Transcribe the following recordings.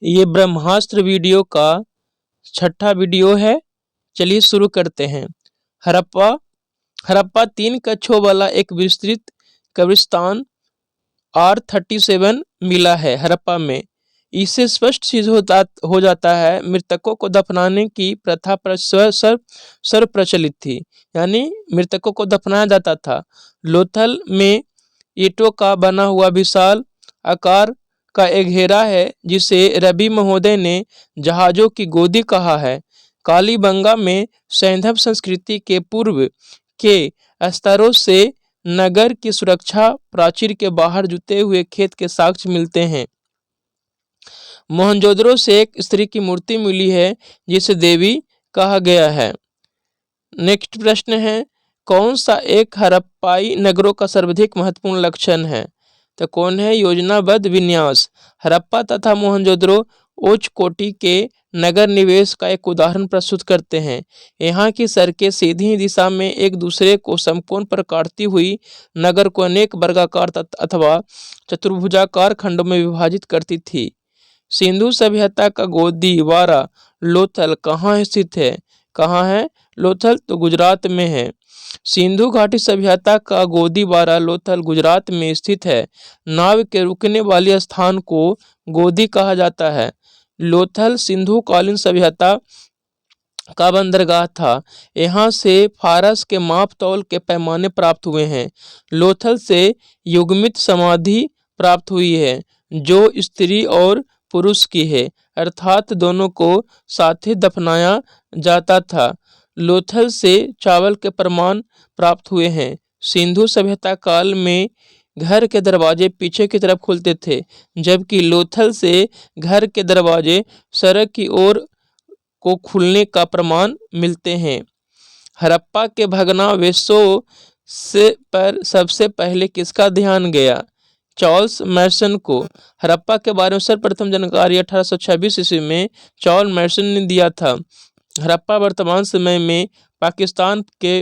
ये ब्रह्मास्त्र वीडियो का छठा वीडियो है। चलिए शुरू करते हैं। हड़प्पा हड़प्पा 3 कक्षों वाला एक विस्तृत कब्रिस्तान R37 मिला है हड़प्पा में। इससे स्पष्ट चीज हो जाता है मृतकों को दफनाने की प्रथा सर्व प्रचलित थी, यानी मृतकों को दफनाया जाता था। लोथल में ईंटों का बना हुआ विशाल आकार का एक घेरा है जिसे रवि महोदय ने जहाजों की गोदी कहा है। कालीबंगा में सैंधव संस्कृति के पूर्व के स्तरों से नगर की सुरक्षा प्राचीर के बाहर जुते हुए खेत के साक्ष्य मिलते हैं। मोहनजोदड़ो से एक स्त्री की मूर्ति मिली है जिसे देवी कहा गया है। नेक्स्ट प्रश्न है, कौन सा एक हड़प्पाई नगरों का सर्वाधिक महत्वपूर्ण लक्षण है? तो कौन है? योजनाबद्ध विन्यास। हड़प्पा तथा मोहनजोदड़ो उच्च कोटि के नगर निवेश का एक उदाहरण प्रस्तुत करते हैं। यहाँ की सड़कें सीधी दिशा में एक दूसरे को समकोण पर काटती हुई नगर को अनेक वर्गाकार अथवा चतुर्भुजाकार खंडों में विभाजित करती थी। सिंधु सभ्यता का गोदीवारा लोथल कहाँ स्थित है? कहाँ है लोथल? तो गुजरात में है। सिंधु घाटी सभ्यता का गोदीवारा लोथल गुजरात में स्थित है। नाव के रुकने वाले स्थान को गोदी कहा जाता है। लोथल सिंधु कालीन सभ्यता का बंदरगाह था। यहाँ से फारस के माप तौल के पैमाने प्राप्त हुए हैं। लोथल से युग्मित समाधि प्राप्त हुई है जो स्त्री और पुरुष की है, अर्थात दोनों को साथ ही दफनाया जाता था। लोथल से चावल के प्रमाण प्राप्त हुए हैं। सिंधु सभ्यता काल में घर के दरवाजे पीछे की तरफ खुलते थे, जबकि लोथल से घर के दरवाजे सड़क की ओर को खुलने का प्रमाण मिलते हैं। हड़प्पा के भग्नावशेषों पर सबसे पहले किसका ध्यान गया? चार्ल्स मैसन को। हड़प्पा के बारे में सर्वप्रथम जानकारी 1826 ईस्वी में चार्ल्स मैसन ने दिया था। हड़प्पा वर्तमान समय में पाकिस्तान के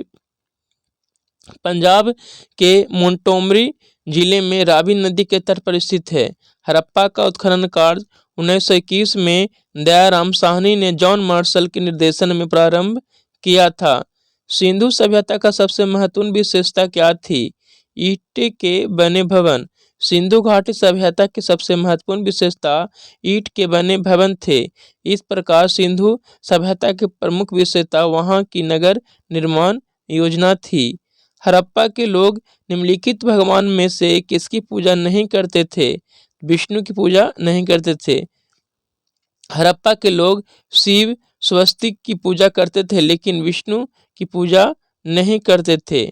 पंजाब के मोंटोमरी जिले में रावी नदी के तट पर स्थित है। हड़प्पा का उत्खनन कार्य 1921 में दयाराम साहनी ने जॉन मार्शल के निर्देशन में प्रारंभ किया था। सिंधु सभ्यता का सबसे महत्वपूर्ण विशेषता क्या थी? ईंट के बने भवन। सिंधु घाटी सभ्यता की सबसे महत्वपूर्ण विशेषता ईंट के बने भवन थे। इस प्रकार सिंधु सभ्यता की प्रमुख विशेषता वहां की नगर निर्माण योजना थी। हड़प्पा के लोग निम्नलिखित भगवान में से किसकी पूजा नहीं करते थे? विष्णु की पूजा नहीं करते थे। हड़प्पा के लोग शिव स्वस्तिक की पूजा करते थे लेकिन विष्णु की पूजा नहीं करते थे।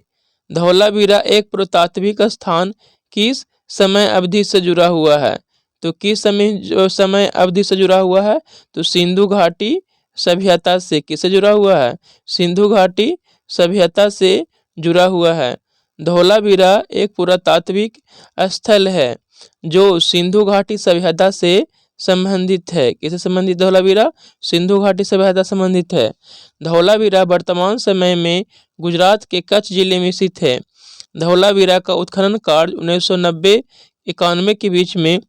धौलावीरा एक पुरातात्विक स्थान किस समय अवधि से जुड़ा हुआ है? तो किस समय अवधि से जुड़ा हुआ है? तो सिंधु घाटी सभ्यता से। किससे जुड़ा हुआ है? सिंधु घाटी सभ्यता से जुड़ा हुआ है। धौलावीरा एक पुरातात्विक स्थल है जो सिंधु घाटी सभ्यता से संबंधित है। किससे संबंधित? धौलावीरा सिंधु घाटी सभ्यता संबंधित है। धौलावीरा वर्तमान समय में गुजरात के कच्छ जिले में स्थित है। धौलावीरा का उत्खनन कार्य 1990-91 के बीच में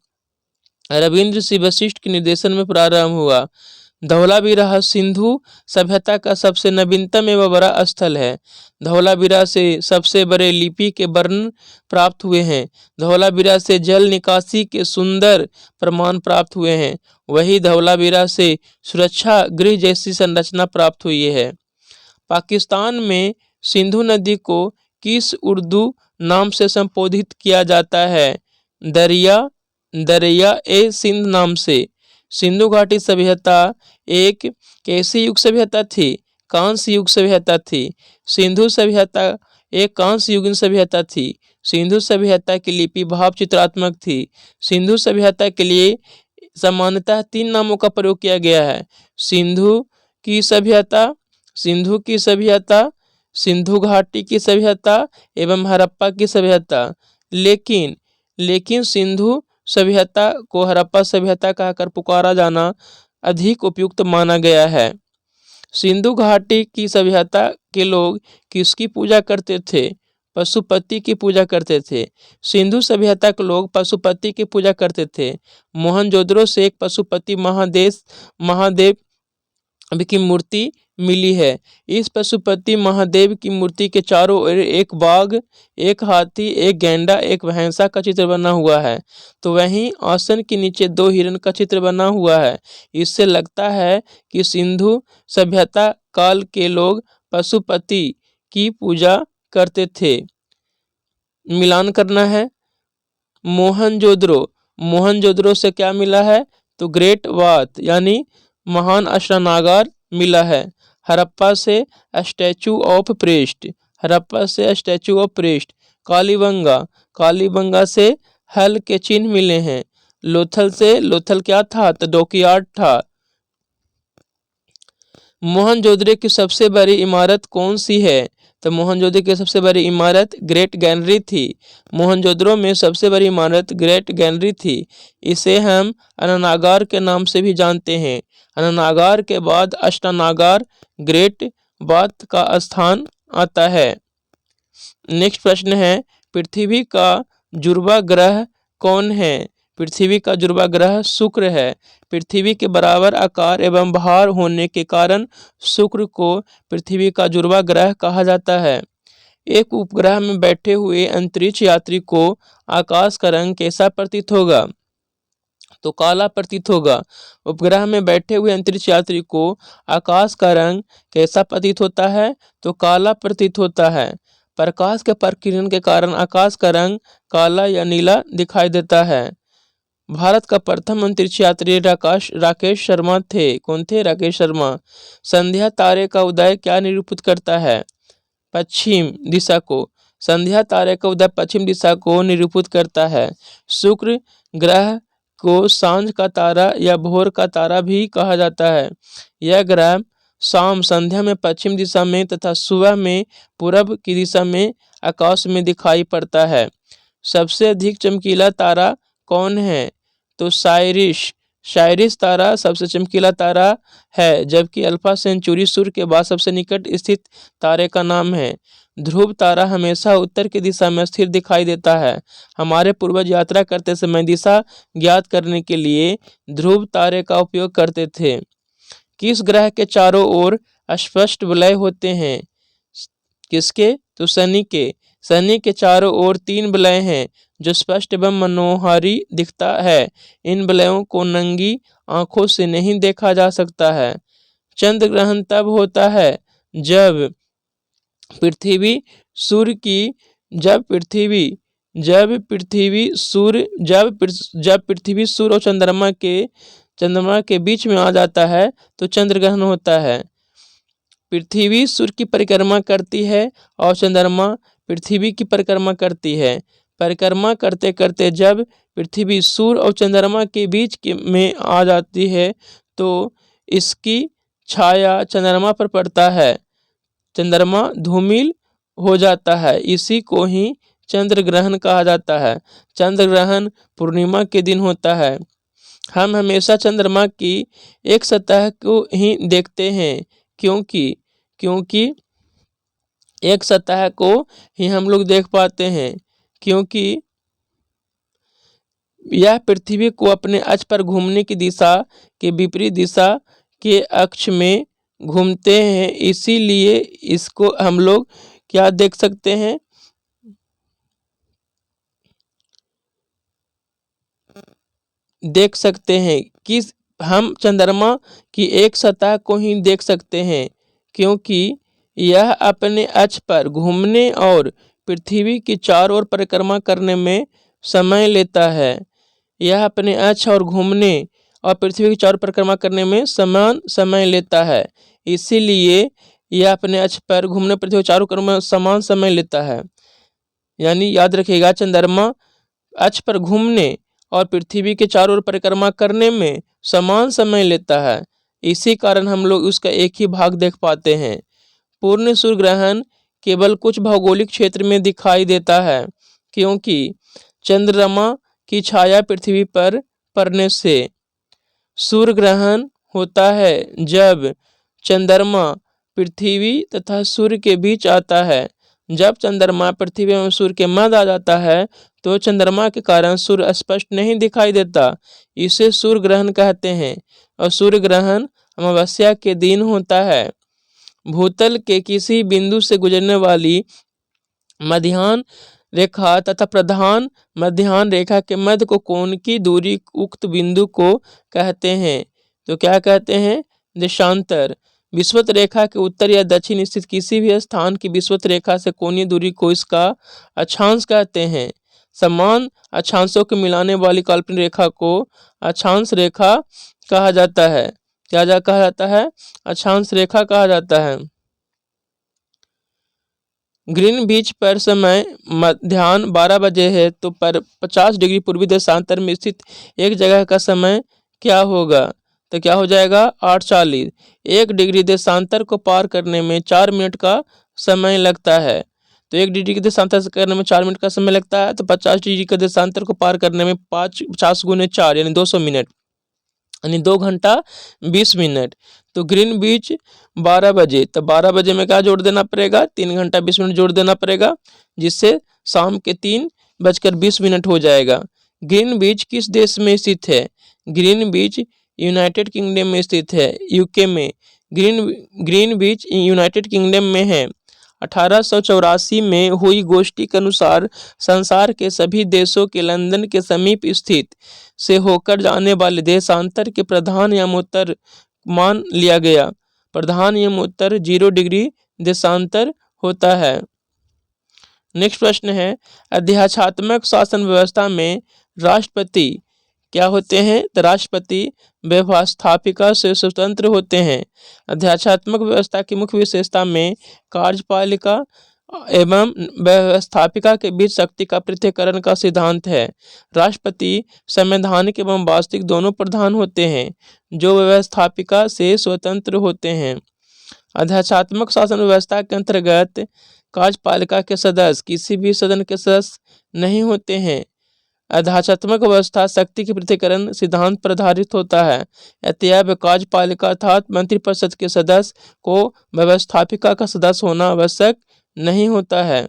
रविंद्र सिंह वशिष्ठ के निर्देशन में प्रारंभ हुआ। धौलावीरा सिंधु सभ्यता का सबसे नवीनतम एवं बड़ा स्थल है। धौलावीरा से सबसे बड़े लिपि के वर्ण प्राप्त हुए हैं। धौलावीरा से जल निकासी के सुंदर प्रमाण प्राप्त हुए हैं। वही धौलावीरा से सुरक्षा गृह जैसी संरचना प्राप्त हुई है। पाकिस्तान में सिंधु नदी को किस उर्दू नाम से संबोधित किया जाता है? दरिया ए सिंध नाम से। सिंधु घाटी सभ्यता एक कैसी युग सभ्यता थी? कांस्य युग सभ्यता थी। सिंधु सभ्यता एक कांस्य युगीन सभ्यता थी। सिंधु सभ्यता की लिपि भाव चित्रात्मक थी। सिंधु सभ्यता के लिए सामान्यतः 3 नामों का प्रयोग किया गया है: सिंधु की सभ्यता, सिंधु की सभ्यता, सिंधु घाटी की सभ्यता एवं हड़प्पा की सभ्यता। लेकिन सिंधु सभ्यता को हड़प्पा सभ्यता कहकर पुकारा जाना अधिक उपयुक्त माना गया है। सिंधु घाटी की सभ्यता के लोग किसकी पूजा करते थे? पशुपति की पूजा करते थे। सिंधु सभ्यता के लोग पशुपति की पूजा करते थे। मोहनजोदड़ो से एक पशुपति महादेव की मूर्ति मिली है। इस पशुपति महादेव की मूर्ति के चारों ओर एक बाघ, एक हाथी, एक गैंडा, एक भैंसा का चित्र बना हुआ है। तो वहीं आसन के नीचे 2 हिरण का चित्र बना हुआ है। इससे लगता है कि सिंधु सभ्यता काल के लोग पशुपति की पूजा करते थे। मिलान करना है। मोहनजोदड़ो से क्या मिला है? तो ग्रेट बाथ यानी महान अष्टानागार मिला है। हड़प्पा से स्टैचू ऑफ प्रेस्ट। कालीबंगा से हल के चिन्ह मिले हैं। लोथल क्या था? तो डॉकयार्ड था। मोहनजोदड़ो की सबसे बड़ी इमारत कौन सी है? तो मोहनजोदड़ो की सबसे बड़ी इमारत ग्रेट गैलरी थी। मोहनजोदड़ो में सबसे बड़ी इमारत ग्रेट गैलरी थी। इसे हम अननागार के नाम से भी जानते हैं। अननागार के बाद अष्टानागार ग्रेट बाथ का स्थान आता है। नेक्स्ट प्रश्न है, पृथ्वी का जुड़वा ग्रह कौन है? पृथ्वी का जुड़वा ग्रह शुक्र है। पृथ्वी के बराबर आकार एवं भार होने के कारण शुक्र को पृथ्वी का जुड़वा ग्रह कहा जाता है। एक उपग्रह में बैठे हुए अंतरिक्ष यात्री को आकाश का रंग कैसा प्रतीत होगा? तो काला प्रतीत होगा। उपग्रह में बैठे हुए अंतरिक्ष यात्री को आकाश का रंग कैसा प्रतीत होता है? तो काला प्रतीत होता है। प्रकाश के प्रकीर्णन के कारण आकाश का रंग काला या नीला दिखाई देता है। भारत का प्रथम अंतरिक्ष यात्री राकेश शर्मा थे। कौन थे? राकेश शर्मा। संध्या तारे का उदय क्या निरूपित करता है? पश्चिम दिशा को। संध्या तारे का उदय पश्चिम दिशा को निरूपित करता है। शुक्र ग्रह को सांझ का तारा या भोर का तारा भी कहा जाता है। यह ग्रह शाम संध्या में पश्चिम दिशा में तथा सुबह में पूरब की दिशा में आकाश में दिखाई पड़ता है। सबसे अधिक चमकीला तारा कौन है? तो साइरिस तारा सबसे चमकीला तारा है, जबकि अल्फा सेंचुरी सूर्य के बाद सबसे निकट स्थित तारे का नाम है। ध्रुव तारा हमेशा उत्तर की दिशा में स्थिर दिखाई देता है। हमारे पूर्वज यात्रा करते समय दिशा ज्ञात करने के लिए ध्रुव तारे का उपयोग करते थे। किस ग्रह के चारों ओर स्पष्ट वलय होते हैं? किसके? तो शनि के। शनि के चारों ओर 3 वलय हैं जो स्पष्ट एवं मनोहारी दिखता है। इन वलयों को नंगी आंखों से नहीं देखा जा सकता है। चंद्र ग्रहण तब होता है जब पृथ्वी सूर्य और चंद्रमा के बीच में आ जाता है तो चंद्र ग्रहण होता है। पृथ्वी सूर्य की परिक्रमा करती है और चंद्रमा पृथ्वी की परिक्रमा करती है। परिक्रमा करते करते जब पृथ्वी सूर्य और चंद्रमा के बीच में आ जाती है तो इसकी छाया चंद्रमा पर पड़ता है। चंद्रमा धूमिल हो जाता है। इसी को ही चंद्र ग्रहण कहा जाता है। चंद्र ग्रहण पूर्णिमा के दिन होता है। हम हमेशा चंद्रमा की एक सतह को ही देखते हैं क्योंकि एक सतह को ही हम लोग देख पाते हैं, क्योंकि यह पृथ्वी को अपने अक्ष पर घूमने की दिशा के विपरीत दिशा के अक्ष में घूमते हैं। इसीलिए इसको हम लोग क्या देख सकते हैं? देख सकते हैं कि हम चंद्रमा की एक सतह को ही देख सकते हैं, क्योंकि यह अपने अक्ष पर घूमने और पृथ्वी की चारों ओर परिक्रमा करने में समय लेता है। यह अपने अक्ष और घूमने और पृथ्वी की चारों ओर परिक्रमा करने में समान समय लेता है। इसीलिए यह अपने अक्ष पर घूमने पृथ्वी के चारों ओर में समान समय लेता है। यानी याद रखिएगा, चंद्रमा अक्ष पर घूमने और पृथ्वी के चारों ओर परिक्रमा करने में समान समय लेता है। इसी कारण हम लोग उसका एक ही भाग देख पाते हैं। पूर्ण सूर्य ग्रहण केवल कुछ भौगोलिक क्षेत्र में दिखाई देता है, क्योंकि चंद्रमा की छाया पृथ्वी पर पड़ने से। सूर्य ग्रहण होता है जब चंद्रमा पृथ्वी तथा सूर्य के बीच आता है। जब चंद्रमा पृथ्वी एवं सूर्य के मध्य आ जाता है तो चंद्रमा के कारण सूर्य स्पष्ट नहीं दिखाई देता, इसे सूर्य ग्रहण कहते हैं। और सूर्य ग्रहण अमावस्या के दिन होता है। भूतल के किसी बिंदु से गुजरने वाली मध्याह्न रेखा तथा प्रधान मध्याह्न रेखा के मध्य को कोण की दूरी उक्त बिंदु को कहते हैं। तो क्या कहते हैं? देशांतर। विषुवत रेखा के उत्तर या दक्षिण स्थित किसी भी स्थान की विषुवत रेखा से कोणीय दूरी को इसका अक्षांश कहते हैं। समान अक्षांशों को मिलाने वाली काल्पनिक रेखा को अक्षांश रेखा कहा जाता है। क्या कहा जाता है? अक्षांश रेखा कहा जाता है। ग्रीनविच पर समय मध्याह्न 12 बजे है तो पर 50 डिग्री पूर्वी देशांतर में स्थित एक जगह का समय क्या होगा? तो क्या हो जाएगा? 8:40। 1 डिग्री देशांतर को पार करने में 4 मिनट का समय लगता है। तो 1 डिग्री के देशांतर से करने में 4 मिनट का समय लगता है, तो 50 डिग्री के देशांतर को पार करने में 50 गुने 4 यानी 200 मिनट, यानी 2 घंटा 20 मिनट। तो ग्रीनविच 12 बजे, तो 12 बजे में क्या जोड़ देना पड़ेगा? 3 घंटा 20 मिनट जोड़ देना पड़ेगा, जिससे शाम के 3:20 हो जाएगा। ग्रीनविच किस देश में स्थित है? ग्रीनविच यूनाइटेड किंगडम में स्थित है, यूके में। ग्रीनविच यूनाइटेड किंगडम में है। 1884 में हुई गोष्ठी के अनुसार संसार के सभी देशों के लंदन के समीप स्थित से होकर जाने वाले देशांतर के प्रधान यमोत्तर मान लिया गया। प्रधान यमोत्तर 0 डिग्री देशांतर होता है। नेक्स्ट प्रश्न है, अध्यादेशात्मक शासन व्यवस्था में राष्ट्रपति क्या होते हैं? तो राष्ट्रपति व्यवस्थापिका से स्वतंत्र होते हैं। अध्यादेशात्मक व्यवस्था की मुख्य विशेषता में कार्यपालिका एवं व्यवस्थापिका के बीच शक्ति का पृथक्करण का सिद्धांत है। राष्ट्रपति संवैधानिक एवं वास्तविक दोनों प्रधान होते हैं, जो व्यवस्थापिका से स्वतंत्र होते हैं। अध्यादेशात्मक शासन व्यवस्था के अंतर्गत कार्यपालिका के सदस्य किसी भी सदन के सदस्य नहीं होते हैं। अध्यादेशात्मक व्यवस्था शक्ति के पृथक्करण सिद्धांत पर आधारित होता है। अतएव कार्यपालिका अर्थात मंत्रिपरिषद के सदस्य को व्यवस्थापिका का सदस्य होना आवश्यक नहीं होता है।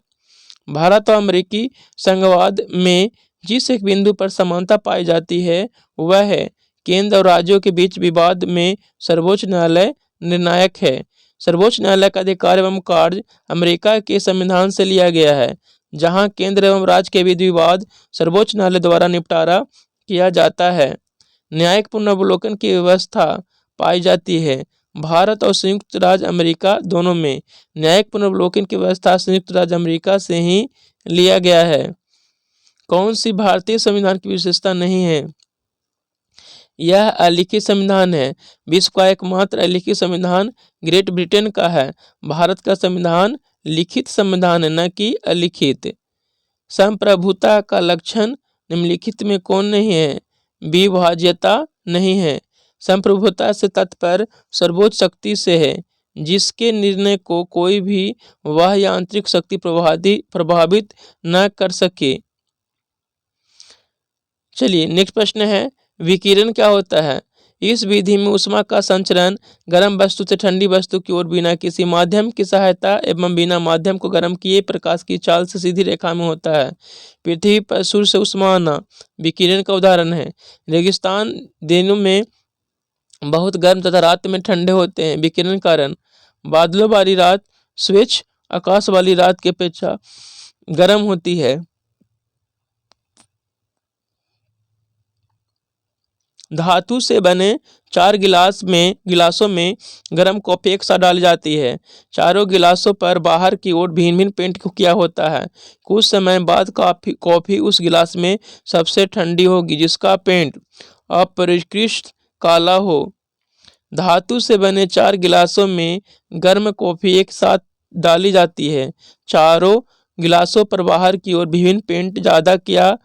भारत और अमेरिकी संघवाद में जिस एक बिंदु पर समानता पाई जाती है वह है केंद्र और राज्यों के बीच विवाद में सर्वोच्च न्यायालय निर्णायक है। सर्वोच्च न्यायालय का अधिकार एवं कार्य अमेरिका के संविधान से लिया गया है, जहां केंद्र एवं राज्य के बीच विवाद सर्वोच्च न्यायालय द्वारा निपटारा किया जाता है। न्यायिक पुनर्वलोकन की व्यवस्था पाई जाती है। भारत और संयुक्त राज्य अमेरिका दोनों में न्यायिक पुनर्वलोकन की व्यवस्था संयुक्त राज्य अमेरिका से ही लिया गया है। कौन सी भारतीय संविधान की विशेषता नहीं है? यह अलिखित संविधान है। विश्व का एकमात्र अलिखित संविधान ग्रेट ब्रिटेन का है। भारत का संविधान लिखित संविधान है, न कि अलिखित। संप्रभुता का लक्षण निम्नलिखित में कौन नहीं है? विभाज्यता नहीं है। संप्रभुता से तात्पर्य सर्वोच्च शक्ति से है, जिसके निर्णय को कोई भी बाह्य या आंतरिक शक्ति प्रभावित न कर सके। चलिए नेक्स्ट प्रश्न है, विकिरण क्या होता है? इस विधि में ऊष्मा का संचरण गर्म वस्तु से ठंडी वस्तु की ओर बिना किसी माध्यम की सहायता एवं बिना माध्यम को गर्म किए प्रकाश की चाल से सीधी रेखा में होता है। पृथ्वी पर सूर्य से ऊष्मा आना विकिरण का उदाहरण है। रेगिस्तान दिनों में बहुत गर्म तथा रात में ठंडे होते हैं, विकिरण कारण। बादलों वाली रात स्वच्छ आकाश वाली रात की अपेक्षा गर्म होती है। धातु से बने 4 गिलासों में गर्म कॉफी एक साथ डाली जाती है। चारों गिलासों पर बाहर की ओर भिन्न भिन्न पेंट किया होता है। कुछ समय बाद कॉफी उस गिलास में सबसे ठंडी होगी जिसका पेंट अपरिष्कृत काला हो। धातु से बने 4 गिलासों में गर्म कॉफी एक साथ डाली जाती है। चारों गिलासों पर बाहर की ओर विभिन्न पेंट ज्यादा किया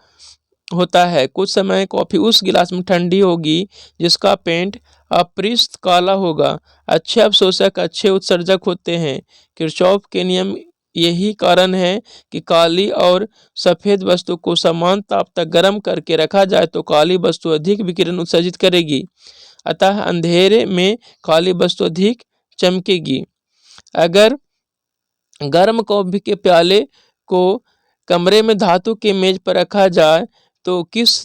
होता है। कुछ समय कॉफी उस गिलास में ठंडी होगी जिसका पेंट अपरिष्कृत काला होगा। अच्छे अवशोषक अच्छे उत्सर्जक होते हैं। किरचॉफ के नियम यही कारण है कि काली और सफेद वस्तु को समान ताप तक गर्म करके रखा जाए तो काली वस्तु अधिक विकिरण उत्सर्जित करेगी, अतः अंधेरे में काली वस्तु अधिक चमकेगी। अगर गर्म कॉफी के प्याले को कमरे में धातु के मेज पर रखा जाए तो किस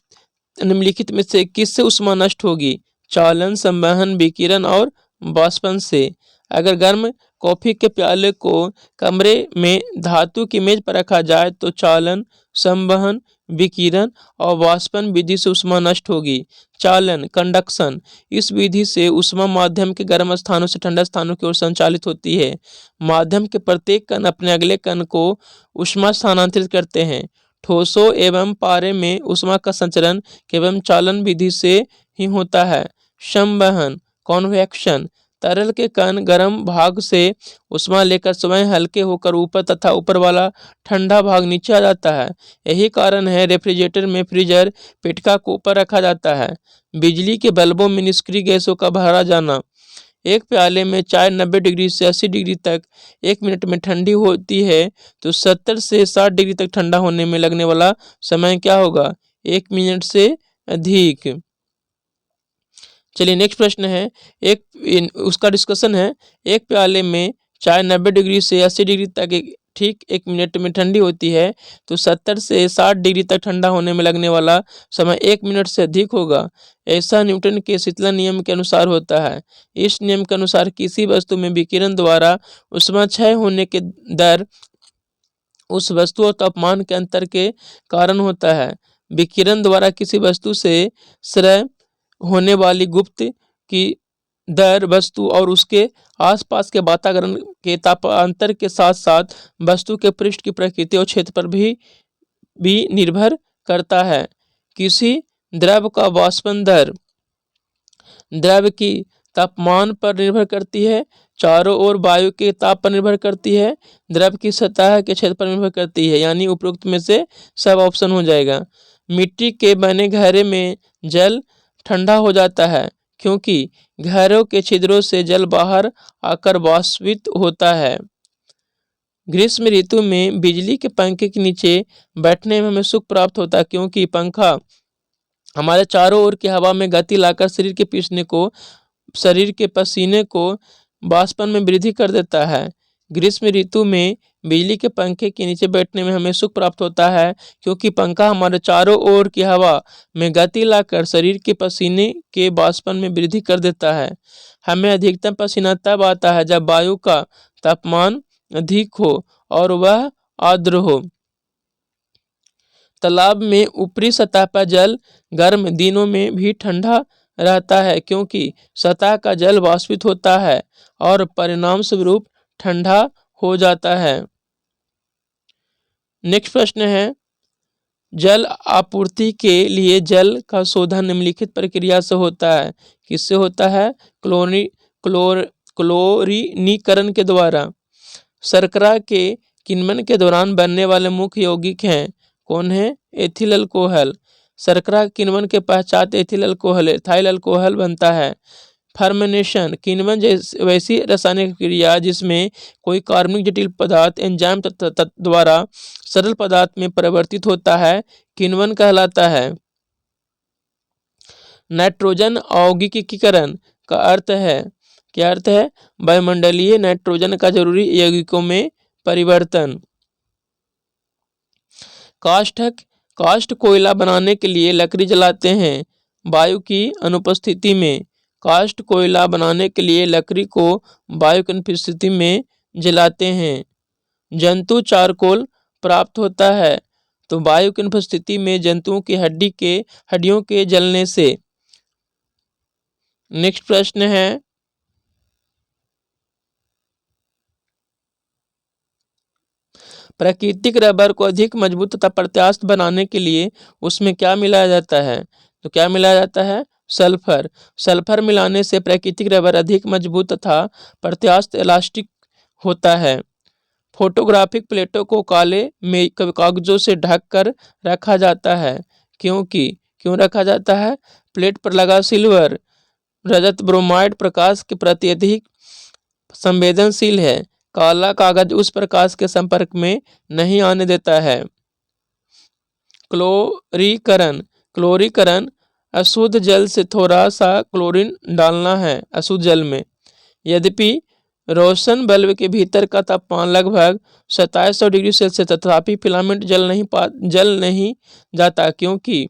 निम्नलिखित में से किससे ऊष्मा नष्ट होगी? चालन, संवहन, विकिरण और वाष्पन से। अगर गर्म कॉफी के प्याले को कमरे में धातु की मेज पर रखा जाए तो चालन, संवहन, विकिरण और वाष्पन विधि से ऊष्मा नष्ट होगी। चालन, कंडक्शन, इस विधि से ऊष्मा माध्यम के गर्म स्थानों से ठंडा स्थानों की ओर संचालित होती है। माध्यम के प्रत्येक कण अपने अगले कण को ऊष्मा स्थानांतरित करते हैं। ठोसों एवं पारे में ऊष्मा का संचरण केवल चालन विधि से ही होता है। संवहन, कॉन्वेक्शन, तरल के कण गर्म भाग से ऊष्मा लेकर स्वयं हल्के होकर ऊपर तथा ऊपर वाला ठंडा भाग नीचे आ जाता है। यही कारण है रेफ्रिजरेटर में फ्रीजर पिटका को ऊपर रखा जाता है। बिजली के बल्बों में निष्क्रिय गैसों का भरा जाना। एक प्याले में चाय 90 डिग्री से 80 डिग्री तक 1 मिनट में ठंडी होती है तो 70 से 60 डिग्री तक ठंडा होने में लगने वाला समय क्या होगा? 1 मिनट से अधिक। चलिए नेक्स्ट प्रश्न है, उसका डिस्कशन है। एक प्याले में चाय 90 डिग्री से 80 डिग्री तक ठीक 1 मिनट में ठंडी होती है तो 70 से 60 डिग्री तक ठंडा होने में लगने वाला समय 1 मिनट से अधिक होगा। ऐसा न्यूटन के शीतलन नियम के अनुसार होता है। इस नियम के अनुसार किसी वस्तु में विकिरण द्वारा ऊष्मा क्षय होने के दर उस वस्तु और तापमान के अंतर के कारण होता है। विकिरण द्वारा किसी वस्तु से क्षय होने वाली गुप्त की दर वस्तु और उसके आसपास के वातावरण के तापांतर के साथ साथ वस्तु के पृष्ठ की प्रकृति और क्षेत्र पर भी निर्भर करता है। किसी द्रव का वाष्पन दर द्रव की तापमान पर निर्भर करती है, चारों ओर वायु के ताप पर निर्भर करती है, द्रव की सतह के क्षेत्र पर निर्भर करती है। यानी उपरोक्त में से सब ऑप्शन हो जाएगा। मिट्टी के बने घड़े में जल ठंडा हो जाता है क्योंकि घरों के छिद्रों से जल बाहर आकर वाष्पित होता है। ग्रीष्म ऋतु में बिजली के पंखे के नीचे बैठने में हमें सुख प्राप्त होता है क्योंकि पंखा हमारे चारों ओर की हवा में गति लाकर शरीर के पसीने को वाष्पन में वृद्धि कर देता है। ग्रीष्म ऋतु में बिजली के पंखे के नीचे बैठने में हमें सुख प्राप्त होता है क्योंकि पंखा हमारे चारों ओर की हवा में गति लाकर शरीर के पसीने के वाष्पन में वृद्धि कर देता है। हमें अधिकतम पसीना तब आता है जब वायु का तापमान अधिक हो और वह आर्द्र हो। तालाब में ऊपरी सतह पर जल गर्म दिनों में भी ठंडा रहता है क्योंकि सतह का जल वाष्पित होता है और परिणाम स्वरूप ठंडा हो जाता है। नेक्स्ट प्रश्न है, जल आपूर्ति के लिए जल का शोधन निम्नलिखित प्रक्रिया से होता है। किससे होता है? क्लोरीनीकरण के द्वारा। शर्करा के किण्वन के दौरान बनने वाले मुख्य यौगिक हैं। कौन है? Ethyl alcohol. शर्करा किण्वन के पश्चात एथिल अल्कोहल बनता है। फर्मेनेशन, किण्वन वैसी रासायनिक क्रिया जिसमें कोई कार्बनिक जटिल पदार्थ एंजाइम द्वारा सरल पदार्थ में परिवर्तित होता है, किण्वन कहलाता है। नाइट्रोजन औगिकीकरण का अर्थ है, क्या अर्थ है? वायुमंडलीय नाइट्रोजन का जरूरी यौगिकों में परिवर्तन। काष्ठ कोयला बनाने के लिए लकड़ी जलाते हैं वायु की अनुपस्थिति में। काष्ठ कोयला बनाने के लिए लकड़ी को वायु की अनुपस्थिति में जलाते हैं। जंतु चारकोल प्राप्त होता है तो वायु की अनुपस्थिति में जंतुओं की हड्डियों के जलने से। नेक्स्ट प्रश्न है, प्राकृतिक रबर को अधिक मजबूत तथा प्रत्यास्थ बनाने के लिए उसमें क्या मिलाया जाता है? तो क्या मिलाया जाता है? सल्फर। सल्फर मिलाने से प्राकृतिक रबर अधिक मजबूत तथा प्रत्यास्थ इलास्टिक होता है। फोटोग्राफिक प्लेटों को काले कागजों से ढककर रखा जाता है क्यों रखा जाता है? प्लेट पर लगा सिल्वर रजत ब्रोमाइड प्रकाश के प्रति अधिक संवेदनशील है। काला कागज उस प्रकाश के संपर्क में नहीं आने देता है। क्लोरीकरण अशुद्ध जल से थोड़ा सा क्लोरीन डालना है अशुद्ध जल में। यद्यपि रोशन बल्ब के भीतर का तापमान लगभग 2700 डिग्री सेल्सियस, तथापि फिलामेंट जल नहीं जाता क्योंकि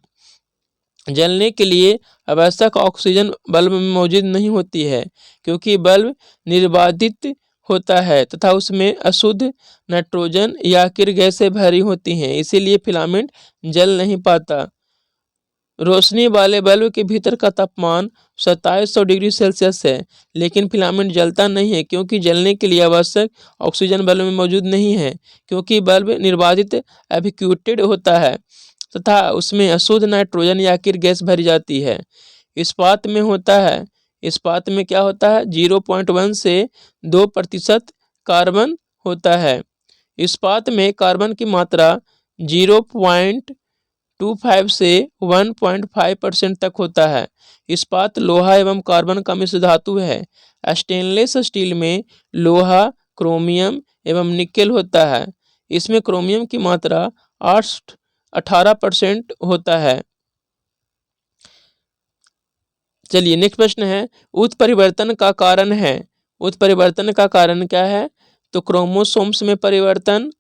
जलने के लिए आवश्यक ऑक्सीजन बल्ब में मौजूद नहीं होती है, क्योंकि बल्ब निर्वादित होता है तथा उसमें अशुद्ध नाइट्रोजन या किर गैसें भरी होती हैं, इसीलिए फिलामेंट जल नहीं पाता। रोशनी वाले बल्ब के भीतर का तापमान 2700 डिग्री सेल्सियस है, लेकिन फिलामेंट जलता नहीं है क्योंकि जलने के लिए आवश्यक ऑक्सीजन बल्ब में मौजूद नहीं है, क्योंकि बल्ब निर्वादित एवैक्यूएटेड होता है तथा उसमें अशुद्ध नाइट्रोजन या किर गैस भरी जाती है। इस्पात में होता है, इस्पात में क्या होता है, 0.1 से 2% कार्बन होता है। इस्पात में कार्बन की मात्रा 0.25 से 1.5% तक होता है। इस्पात लोहा एवं कार्बन का मिश्र धातु है। स्टेनलेस स्टील में लोहा, क्रोमियम एवं निकेल होता है। इसमें क्रोमियम की मात्रा 18% होता है। चलिए नेक्स्ट प्रश्न है, उत्परिवर्तन का कारण है। उत्परिवर्तन का कारण क्या है? तो क्रोमोसोम्स में परिवर्तन,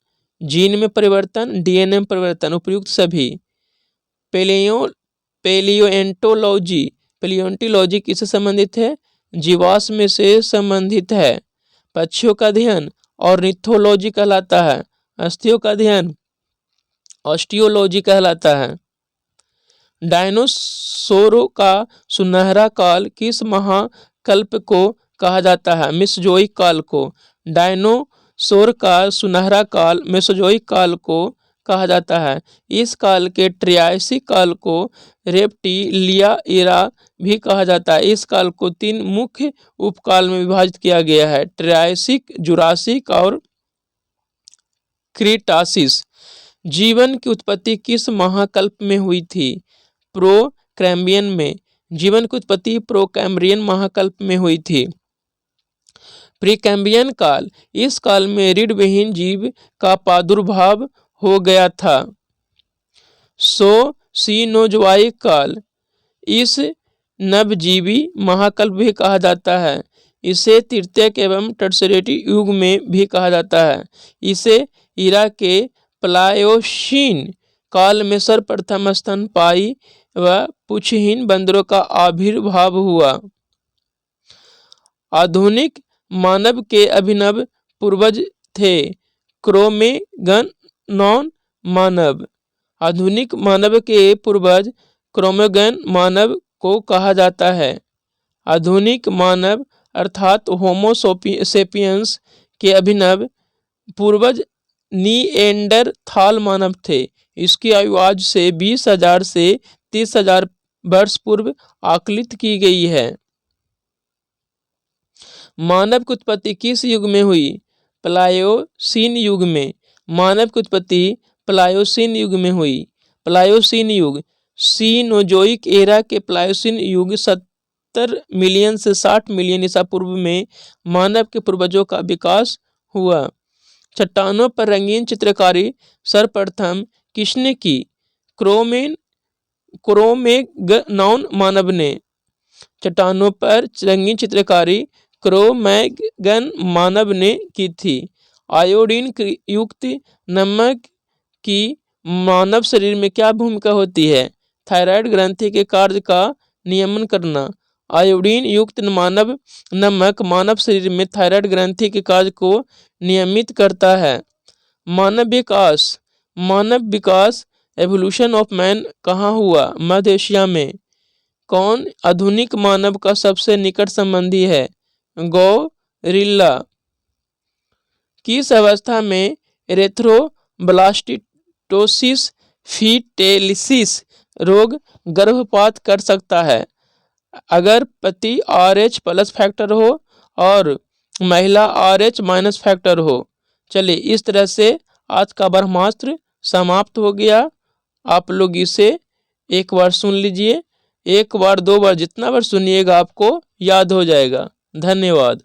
जीन में परिवर्तन, डीएनए में परिवर्तन, उपयुक्त सभी। पेलियोएंटोलॉजी किससे संबंधित है? जीवाश्म से संबंधित है। पक्षियों का अध्ययन ऑर्निथोलॉजी कहलाता है। अस्थियों का अध्ययन ऑस्टियोलॉजी कहलाता है। डायनोसोरों का सुनहरा काल किस महाकल्प को कहा जाता है? मेसोजोइक काल को। डायनोसोर का सुनहरा काल मेसोजोइक काल को कहा जाता है। इस काल के ट्रियासिक काल को रेप्टिलिया एरा भी कहा जाता है। इस काल को 3 मुख्य उपकाल में विभाजित किया गया है, ट्रियासिक, जुरासिक और क्रीटासिस। जीवन की उत्पत्ति किस महाकल्प में हुई थी? प्रो-कैम्ब्रियन में। जीवन की उत्पत्ति प्रो-कैम्ब्रियन महाकल्प में हुई थी। प्री-कैम्ब्रियन काल, इस काल में रीढ़ विहीन जीव का प्रादुर्भाव हो गया था। सीनोजोइक काल, इस नवजीवी महाकल्प भी कहा जाता है। इसे तृतीयक एवं टर्शियरी युग में भी कहा जाता है। इसे इरा के प्लायोसीन काल में सर्वप्रथम स्तनपायी व पूंछहीन बंदरों का आविर्भाव हुआ। आधुनिक मानव के अभिनव पूर्वज थे क्रो-मैग्नॉन मानव। आधुनिक मानव के पूर्वज क्रो-मैग्नॉन मानव को कहा जाता है। आधुनिक मानव अर्थात होमो सेपियंस के अभिनव पूर्वज निएंडरथाल मानव थे। इसकी आयु आज से 20,000 से 30,000 वर्ष पूर्व आकलित की गई है। मानव की उत्पत्ति किस युग में हुई? प्लायोसीन युग में। मानव की उत्पत्ति प्लायोसीन युग में हुई। प्लायोसीन युग, सीनोजोइक एरा के प्लायोसीन युग 70 मिलियन से 60 मिलियन ईसा पूर्व में मानव के पूर्वजों का विकास हुआ। चट्टानों पर रंगीन चित्रकारी सर्वप्रथम किसने की? क्रो-मैग्नॉन मानव ने। चट्टानों पर रंगीन चित्रकारी क्रो-मैग्नॉन मानव ने की थी। आयोडीन युक्त नमक की मानव शरीर में क्या भूमिका होती है? थायराइड ग्रंथि के कार्य का नियमन करना। आयोडीन युक्त नमक मानव शरीर में थायराइड ग्रंथि के कार्य को नियमित करता है। मानव विकास एवोल्यूशन ऑफ मैन कहाँ हुआ? मध्य एशिया में। कौन आधुनिक मानव का सबसे निकट संबंधी है? गोरिल्ला। किस अवस्था में एरेथ्रोब्लास्टोसिस फीटेलिसिस रोग गर्भपात कर सकता है? अगर पति RH+ फैक्टर हो और महिला RH- फैक्टर हो। चलिए इस तरह से आज का ब्रह्मास्त्र समाप्त हो गया। आप लोग इसे एक बार सुन लीजिए, 1 बार 2 बार जितना बार सुनिएगा आपको याद हो जाएगा। धन्यवाद।